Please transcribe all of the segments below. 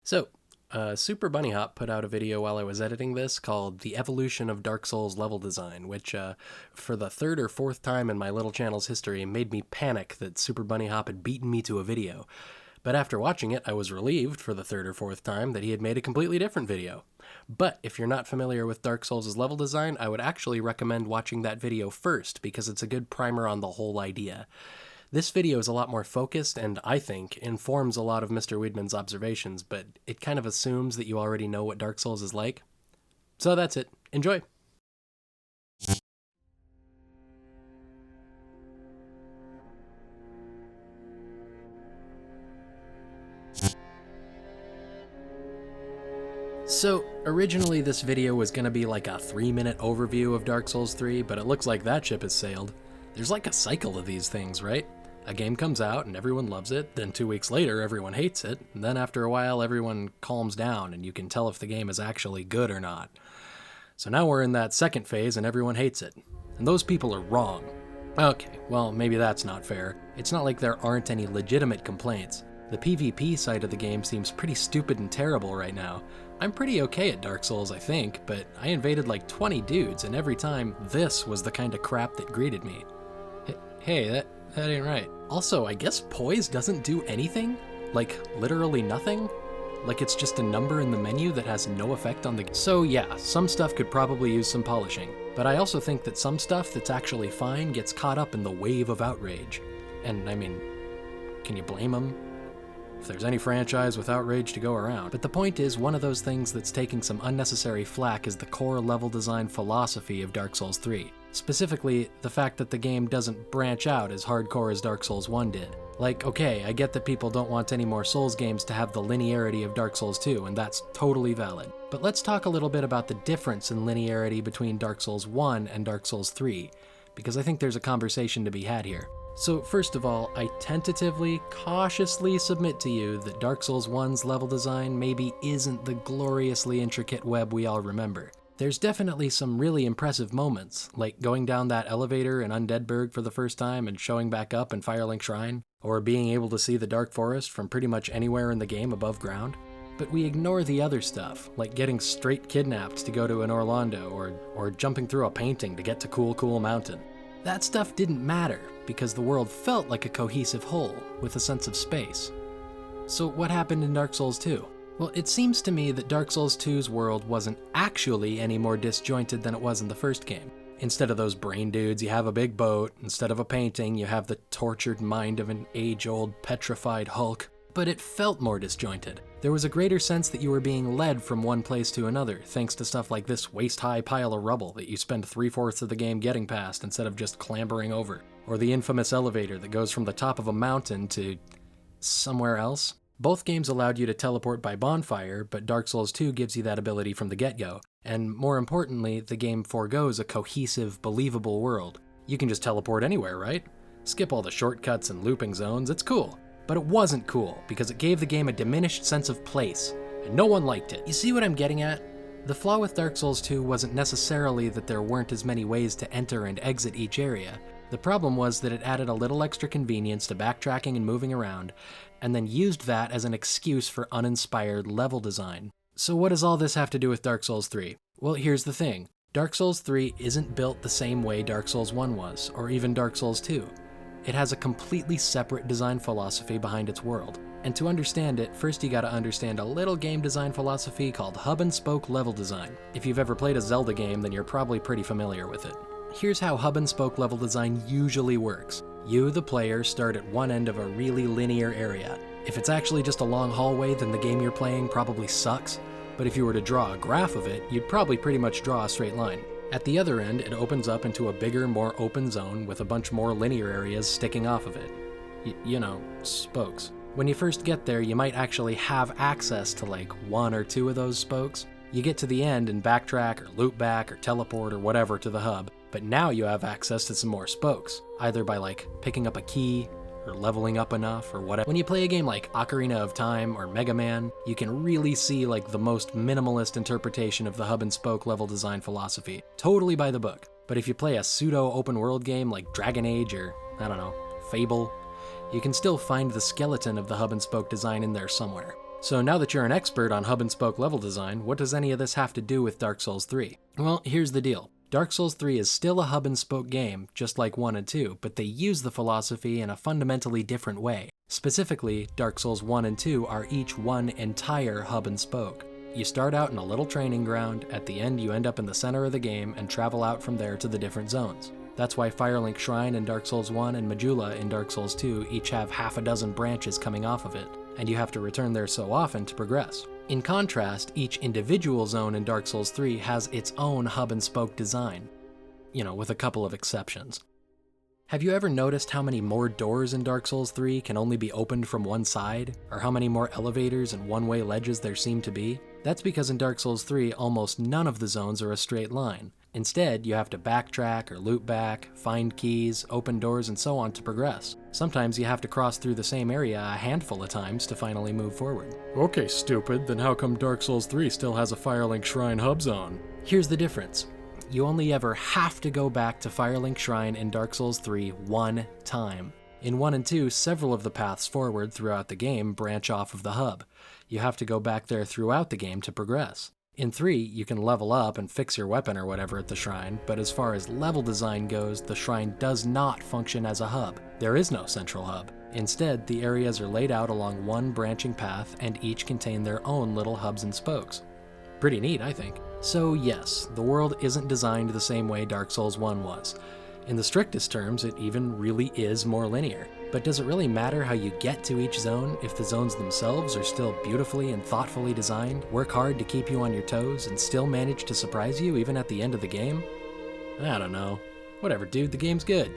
So, Super Bunny Hop put out a video while I was editing this called The Evolution of Dark Souls Level Design, which, for the third or fourth time in my little channel's history, made me panic that Super Bunny Hop had beaten me to a video. But after watching it, I was relieved for the third or fourth time that he had made a completely different video. But if you're not familiar with Dark Souls' level design, I would actually recommend watching that video first, because it's a good primer on the whole idea. This video is a lot more focused and, I think, informs a lot of Mr. Weedman's observations, but it kind of assumes that you already know what Dark Souls is like. So that's it. Enjoy! So, originally this video was going to be like a 3-minute overview of Dark Souls 3, but it looks like that ship has sailed. There's like a cycle of these things, right? A game comes out and everyone loves it, then 2 weeks later everyone hates it, and then after a while everyone calms down and you can tell if the game is actually good or not. So now we're in that second phase and everyone hates it. And those people are wrong. Okay, well maybe that's not fair. It's not like there aren't any legitimate complaints. The PvP side of the game seems pretty stupid and terrible right now. I'm pretty okay at Dark Souls, I think, but I invaded like 20 dudes and every time this was the kind of crap that greeted me. Hey, that ain't right. Also, I guess poise doesn't do anything? Like, literally nothing? Like it's just a number in the menu that has no effect on the... So yeah, some stuff could probably use some polishing, but I also think that some stuff that's actually fine gets caught up in the wave of outrage. And I mean, can you blame them? If there's any franchise with outrage to go around. But the point is, one of those things that's taking some unnecessary flack is the core level design philosophy of Dark Souls 3. Specifically, the fact that the game doesn't branch out as hardcore as Dark Souls 1 did. Like, okay, I get that people don't want any more Souls games to have the linearity of Dark Souls 2, and that's totally valid. But let's talk a little bit about the difference in linearity between Dark Souls 1 and Dark Souls 3, because I think there's a conversation to be had here. So first of all, I tentatively, cautiously submit to you that Dark Souls 1's level design maybe isn't the gloriously intricate web we all remember. There's definitely some really impressive moments, like going down that elevator in Undeadburg for the first time and showing back up in Firelink Shrine, or being able to see the Dark Forest from pretty much anywhere in the game above ground. But we ignore the other stuff, like getting straight kidnapped to go to an Orlando, or jumping through a painting to get to Cool Mountain. That stuff didn't matter, because the world felt like a cohesive whole, with a sense of space. So what happened in Dark Souls 2? Well, it seems to me that Dark Souls 2's world wasn't actually any more disjointed than it was in the first game. Instead of those brain dudes, you have a big boat. Instead of a painting, you have the tortured mind of an age-old petrified Hulk. But it felt more disjointed. There was a greater sense that you were being led from one place to another, thanks to stuff like this waist-high pile of rubble that you spend 3/4 of the game getting past instead of just clambering over. Or the infamous elevator that goes from the top of a mountain to... somewhere else. Both games allowed you to teleport by bonfire, but Dark Souls 2 gives you that ability from the get-go. And more importantly, the game forgoes a cohesive, believable world. You can just teleport anywhere, right? Skip all the shortcuts and looping zones, it's cool. But it wasn't cool, because it gave the game a diminished sense of place, and no one liked it. You see what I'm getting at? The flaw with Dark Souls 2 wasn't necessarily that there weren't as many ways to enter and exit each area. The problem was that it added a little extra convenience to backtracking and moving around, and then used that as an excuse for uninspired level design. So what does all this have to do with Dark Souls 3? Well, here's the thing. Dark Souls 3 isn't built the same way Dark Souls 1 was, or even Dark Souls 2. It has a completely separate design philosophy behind its world. And to understand it, first you gotta understand a little game design philosophy called hub and spoke level design. If you've ever played a Zelda game, then you're probably pretty familiar with it. Here's how hub and spoke level design usually works. You, the player, start at one end of a really linear area. If it's actually just a long hallway, then the game you're playing probably sucks. But if you were to draw a graph of it, you'd probably pretty much draw a straight line. At the other end, it opens up into a bigger, more open zone with a bunch more linear areas sticking off of it. You know, spokes. When you first get there, you might actually have access to like 1 or 2 of those spokes. You get to the end and backtrack or loop back or teleport or whatever to the hub, but now you have access to some more spokes, either by like picking up a key, or leveling up enough, or whatever. When you play a game like Ocarina of Time or Mega Man, you can really see like the most minimalist interpretation of the hub and spoke level design philosophy. Totally by the book. But if you play a pseudo open world game like Dragon Age or, I don't know, Fable, you can still find the skeleton of the hub and spoke design in there somewhere. So now that you're an expert on hub and spoke level design, what does any of this have to do with Dark Souls 3? Well, here's the deal. Dark Souls 3 is still a hub and spoke game, just like 1 and 2, but they use the philosophy in a fundamentally different way. Specifically, Dark Souls 1 and 2 are each one entire hub and spoke. You start out in a little training ground, at the end you end up in the center of the game and travel out from there to the different zones. That's why Firelink Shrine in Dark Souls 1 and Majula in Dark Souls 2 each have half a dozen branches coming off of it, and you have to return there so often to progress. In contrast, each individual zone in Dark Souls 3 has its own hub and spoke design. You know, with a couple of exceptions. Have you ever noticed how many more doors in Dark Souls 3 can only be opened from one side? Or how many more elevators and one-way ledges there seem to be? That's because in Dark Souls 3, almost none of the zones are a straight line. Instead, you have to backtrack or loop back, find keys, open doors, and so on to progress. Sometimes you have to cross through the same area a handful of times to finally move forward. Okay, stupid, then how come Dark Souls 3 still has a Firelink Shrine hub zone? Here's the difference. You only ever have to go back to Firelink Shrine in Dark Souls 3 one time. In 1 and 2, several of the paths forward throughout the game branch off of the hub. You have to go back there throughout the game to progress. In 3, you can level up and fix your weapon or whatever at the shrine, but as far as level design goes, the shrine does not function as a hub. There is no central hub. Instead, the areas are laid out along one branching path and each contain their own little hubs and spokes. Pretty neat, I think. So yes, the world isn't designed the same way Dark Souls 1 was. In the strictest terms, it even really is more linear. But does it really matter how you get to each zone if the zones themselves are still beautifully and thoughtfully designed, work hard to keep you on your toes, and still manage to surprise you even at the end of the game? I don't know. Whatever, dude, the game's good.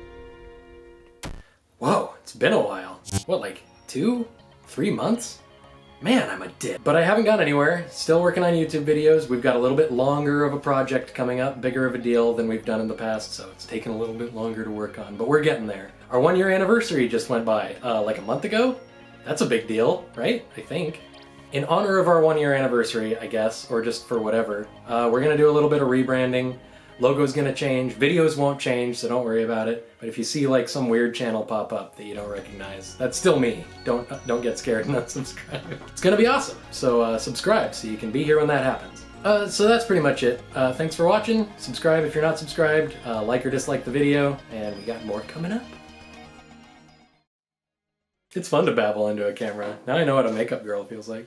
Whoa, it's been a while. What, like 2, 3 months? Man, I'm a dick. But I haven't gone anywhere. Still working on YouTube videos. We've got a little bit longer of a project coming up, bigger of a deal than we've done in the past, so it's taken a little bit longer to work on, but we're getting there. Our 1-year anniversary just went by, like a month ago? That's a big deal, right? I think. In honor of our 1-year anniversary, I guess, or just for whatever, we're gonna do a little bit of rebranding. Logo's gonna change, videos won't change, so don't worry about it. But if you see like some weird channel pop up that you don't recognize, that's still me. Don't get scared and unsubscribe. It's gonna be awesome, so subscribe so you can be here when that happens. So that's pretty much it. Thanks for watching. Subscribe if you're not subscribed, like or dislike the video, and we got more coming up. It's fun to babble into a camera. Now I know what a makeup girl feels like.